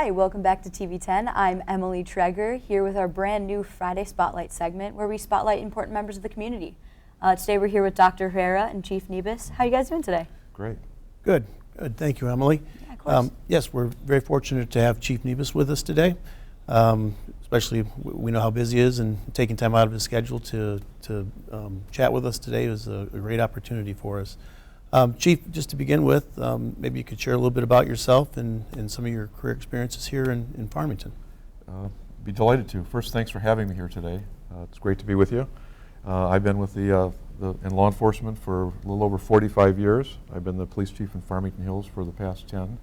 Hi, welcome back to TV10. I'm Emily Treger here with our brand new Friday Spotlight segment where we spotlight important members of the community. Today we're here with Dr. Herrera and Chief Nebus. How are you guys doing today? Great. Good. Good. Thank you, Emily. Yeah, of course. Yes, we're very fortunate to have Chief Nebus with us today. Especially we know how busy he is, and taking time out of his schedule to chat with us today is a great opportunity for us. Chief, just to begin with, maybe you could share a little bit about yourself and some of your career experiences here in Farmington. Be delighted to. First, thanks for having me here today. It's great to be with you. I've been with in law enforcement for a little over 45 years. I've been the police chief in Farmington Hills for the past 10,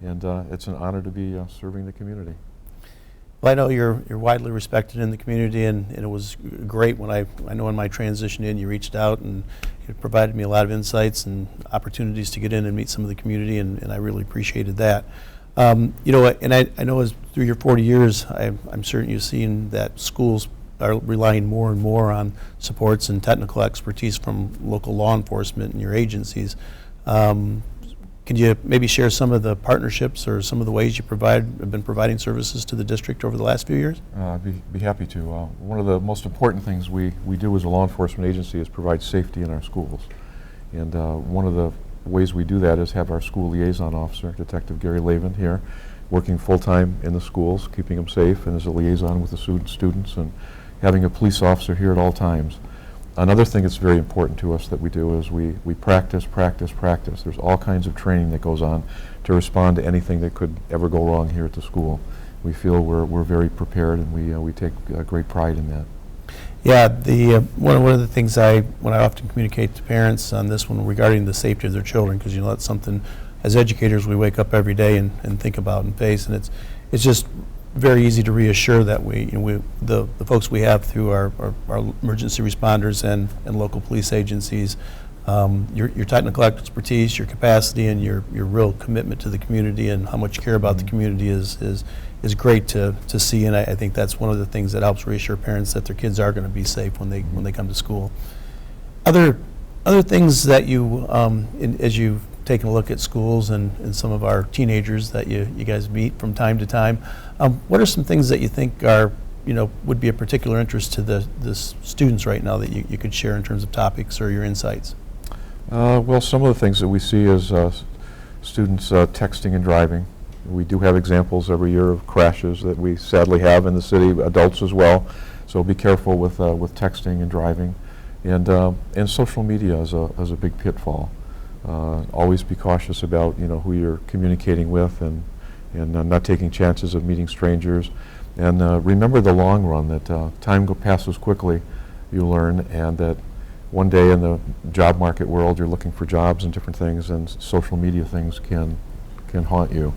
and it's an honor to be serving the community. Well, I know you're widely respected in the community, and it was great when I know in my transition in, you reached out and it provided me a lot of insights and opportunities to get in and meet some of the community, and I really appreciated that. You know, and I know as through your 40 years, I'm certain you've seen that schools are relying more and more on supports and technical expertise from local law enforcement and your agencies. Can you maybe share some of the partnerships or some of the ways you have been providing services to the district over the last few years? I'd be happy to. One of the most important things we do as a law enforcement agency is provide safety in our schools. And one of the ways we do that is have our school liaison officer, Detective Gary Lavin, here, working full-time in the schools, keeping them safe, and as a liaison with the students, and having a police officer here at all times. Another thing that's very important to us that we do is we practice. There's all kinds of training that goes on to respond to anything that could ever go wrong here at the school. We feel we're very prepared, and we take great pride in that. Yeah, one of the things when I often communicate to parents on this one regarding the safety of their children, because you know that's something as educators we wake up every day and think about and face, and it's just very easy to reassure that the folks we have through our emergency responders and local police agencies, your technical expertise, your capacity, and your real commitment to the community and how much you care about the community is great to see, and I think that's one of the things that helps reassure parents that their kids are going to be safe when they come to school. Other things that you as you've taking a look at schools and some of our teenagers that you guys meet from time to time, what are some things that you think are, would be of particular interest to the students right now that you could share in terms of topics or your insights? Well, some of the things that we see is students texting and driving. We do have examples every year of crashes that we sadly have in the city, adults as well, so be careful with texting and driving. And social media is a big pitfall. Always be cautious about who you're communicating with, and not taking chances of meeting strangers. And remember the long run, that time passes quickly, you learn, and that one day in the job market world you're looking for jobs and different things, and social media things can haunt you.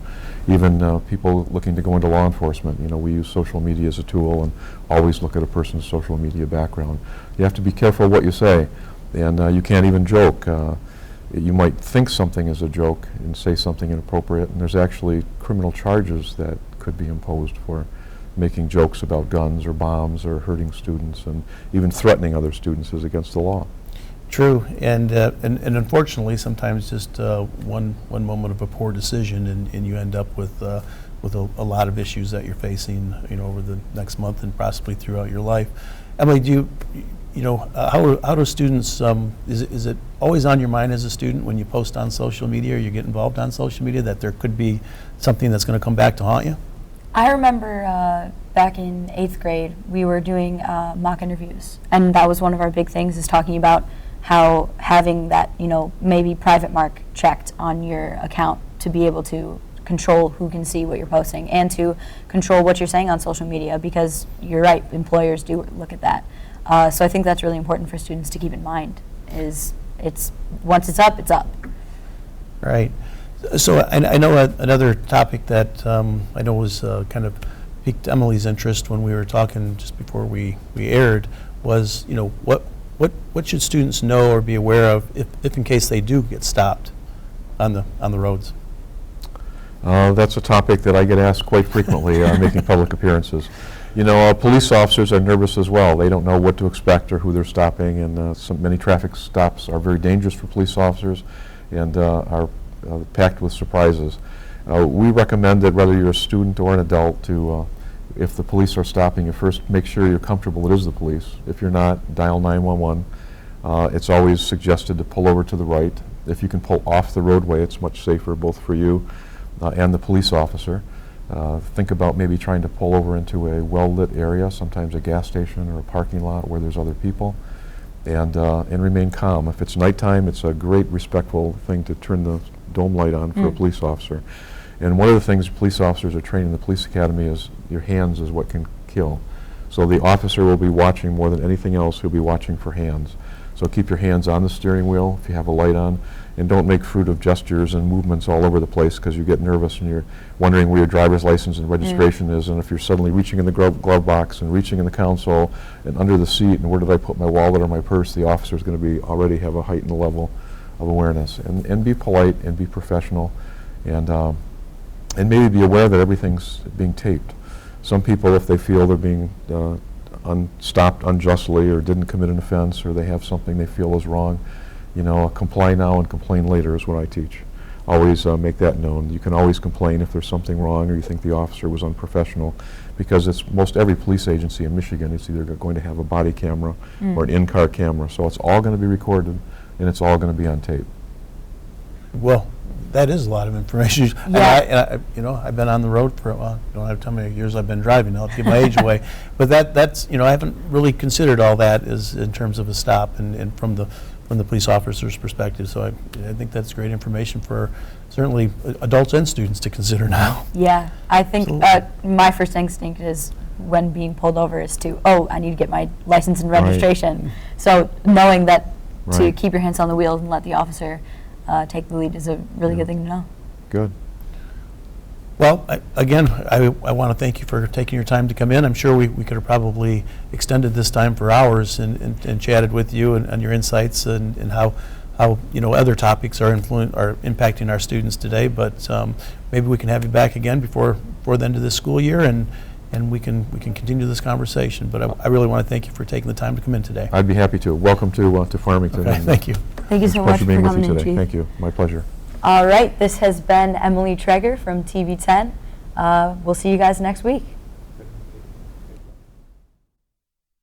Even people looking to go into law enforcement, we use social media as a tool, and always look at a person's social media background. You have to be careful what you say, and you can't even joke. You might think something is a joke and say something inappropriate, and there's actually criminal charges that could be imposed for making jokes about guns or bombs or hurting students, and even threatening other students is against the law. True, and unfortunately, sometimes just one moment of a poor decision, and you end up with a lot of issues that you're facing, over the next month and possibly throughout your life. Emily, how do students, is it always on your mind as a student when you post on social media or you get involved on social media that there could be something that's going to come back to haunt you? I remember back in 8th grade, we were doing mock interviews, and that was one of our big things, is talking about how having that, maybe private mark checked on your account to be able to control who can see what you're posting and to control what you're saying on social media, because you're right, employers do look at that. So I think that's really important for students to keep in mind, is once it's up, it's up. Right. So I know another topic that I know was kind of piqued Emily's interest when we were talking just before we aired was, what should students know or be aware of if in case they do get stopped on the roads? That's a topic that I get asked quite frequently making public appearances. Police officers are nervous as well. They don't know what to expect or who they're stopping, and many traffic stops are very dangerous for police officers and are packed with surprises. We recommend that whether you're a student or an adult to, if the police are stopping you, first make sure you're comfortable it is the police. If you're not, dial 911. It's always suggested to pull over to the right. If you can pull off the roadway, it's much safer both for you and the police officer. Think about maybe trying to pull over into a well-lit area, sometimes a gas station or a parking lot where there's other people, and remain calm. If it's nighttime, it's a great respectful thing to turn the dome light on for a police officer. And one of the things police officers are trained in the police academy is your hands is what can kill. So the officer will be watching more than anything else, he'll be watching for hands. So keep your hands on the steering wheel if you have a light on, and don't make fruitive gestures and movements all over the place because you get nervous and you're wondering where your driver's license and registration is, and if you're suddenly reaching in the glove box and reaching in the console and under the seat and where did I put my wallet or my purse, the officer's going to be already have a heightened level of awareness. And be polite and be professional, and maybe be aware that everything's being taped. Some people, if they feel they're being stopped unjustly or didn't commit an offense or they have something they feel is wrong, comply now and complain later is what I teach. Always make that known. You can always complain if there's something wrong or you think the officer was unprofessional, because it's most every police agency in Michigan is either going to have a body camera or an in-car camera. So it's all going to be recorded and it's all going to be on tape. Well, that is a lot of information. Yeah. And I've been on the road for, well, I don't have to tell how many years I've been driving. I'll give my age away. But that's, I haven't really considered all that as in terms of a stop and from the police officer's perspective. So I think that's great information for certainly adults and students to consider now. Yeah, I think my first instinct is when being pulled over is to, I need to get my license and registration. So knowing that to keep your hands on the wheel and let the officer take the lead is a really good thing to know. Good. Well, I want to thank you for taking your time to come in. I'm sure we could have probably extended this time for hours and chatted with you and your insights and how other topics are impacting our students today. But maybe we can have you back again before the end of this school year, and we can continue this conversation. But I really want to thank you for taking the time to come in today. I'd be happy to. Welcome to Farmington. Okay, thank you. Thank you so much for coming in, Chief. Thank you. My pleasure. All right, this has been Emily Traeger from TV 10. We'll see you guys next week.